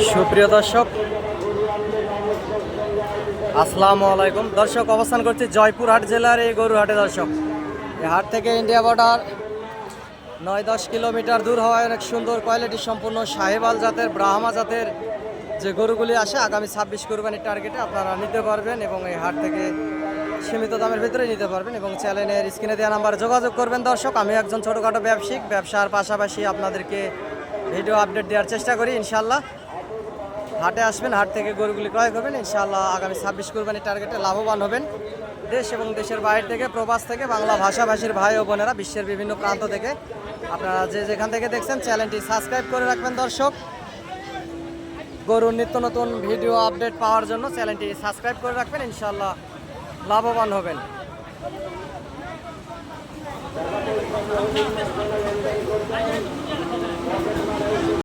সুপ্রিয় দর্শক, আসসালামু আলাইকুম। দর্শক, অবস্থান করছি জয়পুরহাট জেলার এই গরুহাটে। দর্শক, এই হাট থেকে ইন্ডিয়া বর্ডার 9-10 কিলোমিটার দূর হওয়ায় অনেক সুন্দর কোয়ালিটি সম্পূর্ণ সাহেবাল জাতের, ব্রাহ্মা জাতের যে গরুগুলি আসে আগামী 26 কোরবানির টার্গেটে আপনারা নিতে পারবেন এবং এই হাট থেকে সীমিত দামের ভিতরে নিতে পারবেন এবং চ্যানেলের স্ক্রিনে দেওয়া নাম্বারে যোগাযোগ করবেন। দর্শক, আমি একজন ছোটোখাটো ব্যবসায়িক, ব্যবসার পাশাপাশি আপনাদেরকে ভিডিও আপডেট দেওয়ার চেষ্টা করি। ইনশাল্লাহ হাটে আসবেন, হাট থেকে গরুগুলি ক্রয় করবেন। ইনশাআল্লাহ আগামী 26 কোরবানির টার্গেটে লাভবান হবেন। দেশ এবং দেশের বাইরে থেকে, প্রবাস থেকে, বাংলা ভাষাভাষীর ভাই ও বোনেরা বিশ্বের বিভিন্ন প্রান্ত থেকে আপনারা যে যেখান থেকে দেখছেন চ্যানেলটি সাবস্ক্রাইব করে রাখবেন। দর্শক, গরুর নিত্য নতুন ভিডিও আপডেট পাওয়ার জন্য চ্যানেলটি সাবস্ক্রাইব করে রাখবেন। ইনশাআল্লাহ লাভবান হবেন।